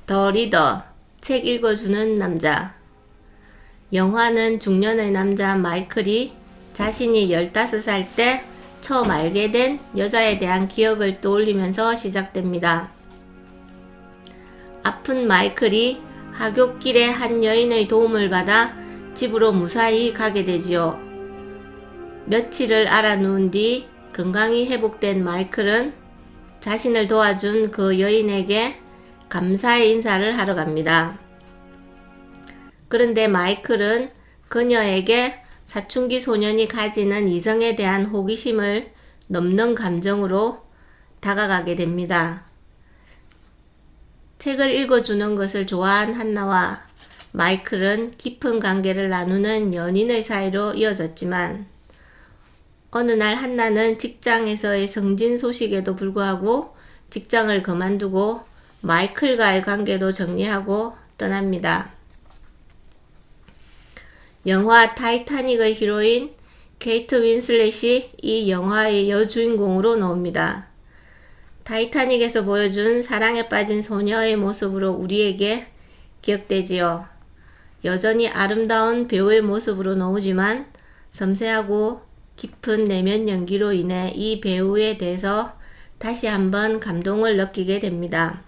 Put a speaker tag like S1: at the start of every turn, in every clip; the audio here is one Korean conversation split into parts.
S1: 더 리더, 책 읽어주는 남자. 영화는 중년의 남자 마이클이 자신이 15살 때 처음 알게 된 여자에 대한 기억을 떠올리면서 시작됩니다. 아픈 마이클이 하굣길에 한 여인의 도움을 받아 집으로 무사히 가게 되지요. 며칠을 알아누운 뒤 건강이 회복된 마이클은 자신을 도와준 그 여인에게 감사의 인사를 하러 갑니다. 그런데 마이클은 그녀에게 사춘기 소년이 가지는 이성에 대한 호기심을 넘는 감정으로 다가가게 됩니다. 책을 읽어주는 것을 좋아한 한나와 마이클은 깊은 관계를 나누는 연인의 사이로 이어졌지만 어느 날 한나는 직장에서의 승진 소식에도 불구하고 직장을 그만두고 마이클과의 관계도 정리하고 떠납니다. 영화 타이타닉의 히로인 케이트 윈슬렛이 이 영화의 여주인공으로 나옵니다. 타이타닉에서 보여준 사랑에 빠진 소녀의 모습으로 우리에게 기억되지요. 여전히 아름다운 배우의 모습으로 나오지만 섬세하고 깊은 내면 연기로 인해 이 배우에 대해서 다시 한번 감동을 느끼게 됩니다.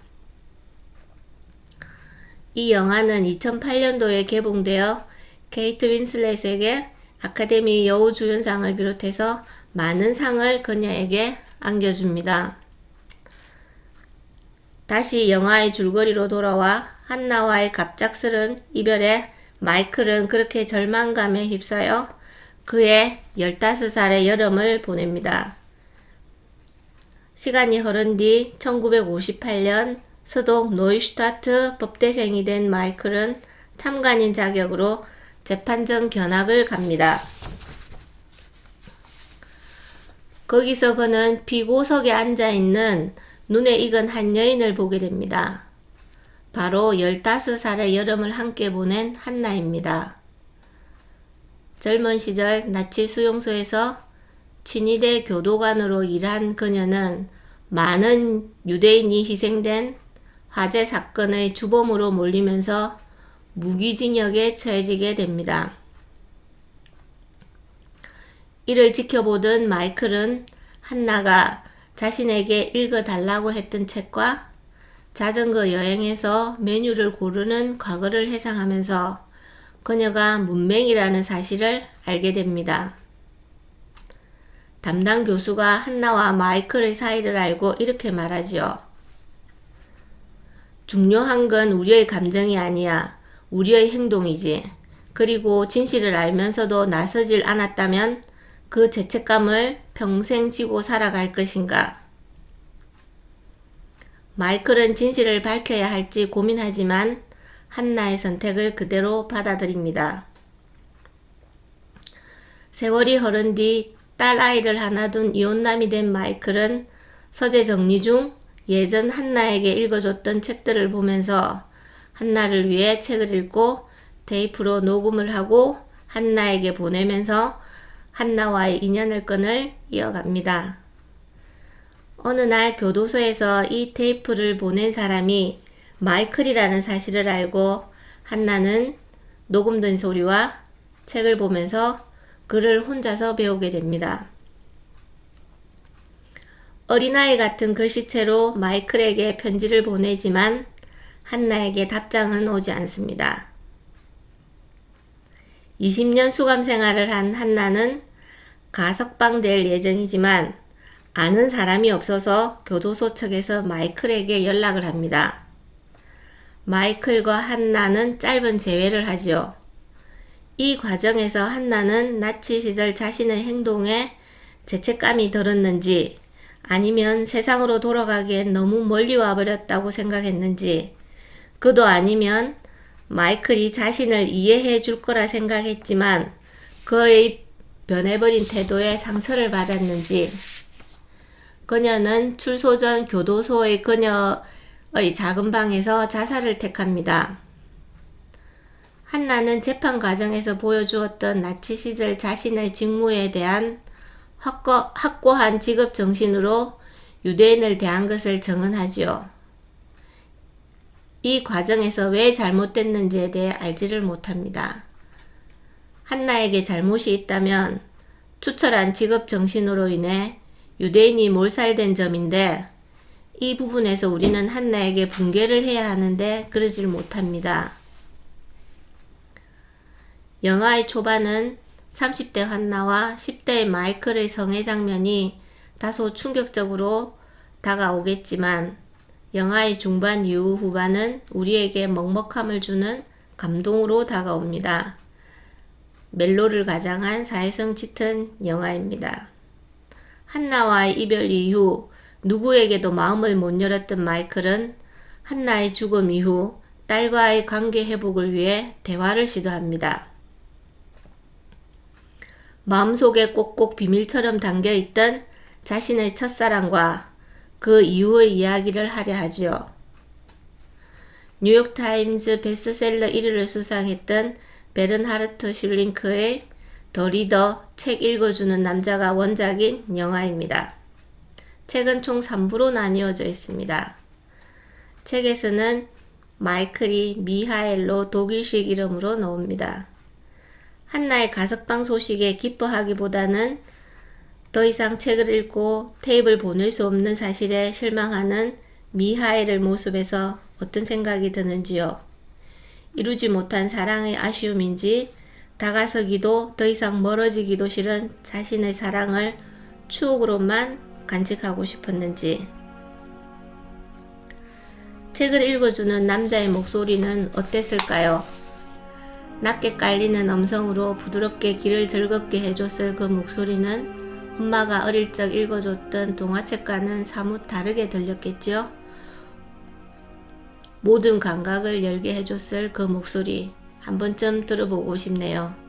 S1: 이 영화는 2008년도에 개봉되어 케이트 윈슬렛에게 아카데미 여우주연상을 비롯해서 많은 상을 그녀에게 안겨줍니다. 다시 영화의 줄거리로 돌아와 한나와의 갑작스런 이별에 마이클은 그렇게 절망감에 휩싸여 그의 15살의 여름을 보냅니다. 시간이 흐른 뒤 1958년 서독 노이슈타트 법대생이 된 마이클은 참관인 자격으로 재판정 견학을 갑니다. 거기서 그는 피고석에 앉아있는 눈에 익은 한 여인을 보게 됩니다. 바로 15살의 여름을 함께 보낸 한나입니다. 젊은 시절 나치 수용소에서 친위대 교도관으로 일한 그녀는 많은 유대인이 희생된 화재 사건의 주범으로 몰리면서 무기징역에 처해지게 됩니다. 이를 지켜보던 마이클은 한나가 자신에게 읽어달라고 했던 책과 자전거 여행에서 메뉴를 고르는 과거를 회상하면서 그녀가 문맹이라는 사실을 알게 됩니다. 담당 교수가 한나와 마이클의 사이를 알고 이렇게 말하지요. 중요한 건 우리의 감정이 아니야. 우리의 행동이지. 그리고 진실을 알면서도 나서질 않았다면 그 죄책감을 평생 지고 살아갈 것인가. 마이클은 진실을 밝혀야 할지 고민하지만 한나의 선택을 그대로 받아들입니다. 세월이 흐른 뒤 딸아이를 하나 둔 이혼남이 된 마이클은 서재 정리 중 예전 한나에게 읽어줬던 책들을 보면서 한나를 위해 책을 읽고 테이프로 녹음을 하고 한나에게 보내면서 한나와의 인연을 끈을 이어갑니다. 어느 날 교도소에서 이 테이프를 보낸 사람이 마이클이라는 사실을 알고 한나는 녹음된 소리와 책을 보면서 글을 혼자서 배우게 됩니다. 어린아이 같은 글씨체로 마이클에게 편지를 보내지만 한나에게 답장은 오지 않습니다. 20년 수감 생활을 한 한나는 가석방될 예정이지만 아는 사람이 없어서 교도소 측에서 마이클에게 연락을 합니다. 마이클과 한나는 짧은 재회를 하지요. 이 과정에서 한나는 나치 시절 자신의 행동에 죄책감이 들었는지 아니면 세상으로 돌아가기엔 너무 멀리 와버렸다고 생각했는지 그도 아니면 마이클이 자신을 이해해 줄 거라 생각했지만 그의 변해버린 태도에 상처를 받았는지 그녀는 출소 전 교도소의 그녀의 작은 방에서 자살을 택합니다. 한나는 재판 과정에서 보여주었던 나치 시절 자신의 직무에 대한 확고한 직업 정신으로 유대인을 대한 것을 증언하지요. 이 과정에서 왜 잘못됐는지에 대해 알지를 못합니다. 한나에게 잘못이 있다면 투철한 직업 정신으로 인해 유대인이 몰살된 점인데, 이 부분에서 우리는 한나에게 분개를 해야 하는데 그러질 못합니다. 영화의 초반은 30대 한나와 10대의 마이클의 성애 장면이 다소 충격적으로 다가오겠지만, 영화의 중반 이후 후반은 우리에게 먹먹함을 주는 감동으로 다가옵니다. 멜로를 가장한 사회성 짙은 영화입니다. 한나와의 이별 이후 누구에게도 마음을 못 열었던 마이클은 한나의 죽음 이후 딸과의 관계 회복을 위해 대화를 시도합니다. 마음속에 꼭꼭 비밀처럼 담겨있던 자신의 첫사랑과 그 이후의 이야기를 하려 하지요. 뉴욕타임즈 베스트셀러 1위를 수상했던 베른하르트 슐링크의 더 리더 책 읽어주는 남자가 원작인 영화입니다. 책은 총 3부로 나뉘어져 있습니다. 책에서는 마이클이 미하엘로 독일식 이름으로 나옵니다. 한나의 가석방 소식에 기뻐하기보다는 더 이상 책을 읽고 테이프를 보낼 수 없는 사실에 실망하는 미하엘의 모습에서 어떤 생각이 드는지요. 이루지 못한 사랑의 아쉬움인지, 다가서기도 더 이상 멀어지기도 싫은 자신의 사랑을 추억으로만 간직하고 싶었는지. 책을 읽어주는 남자의 목소리는 어땠을까요? 낮게 깔리는 음성으로 부드럽게 귀를 즐겁게 해줬을 그 목소리는 엄마가 어릴 적 읽어줬던 동화책과는 사뭇 다르게 들렸겠지요? 모든 감각을 열게 해줬을 그 목소리, 한 번쯤 들어보고 싶네요.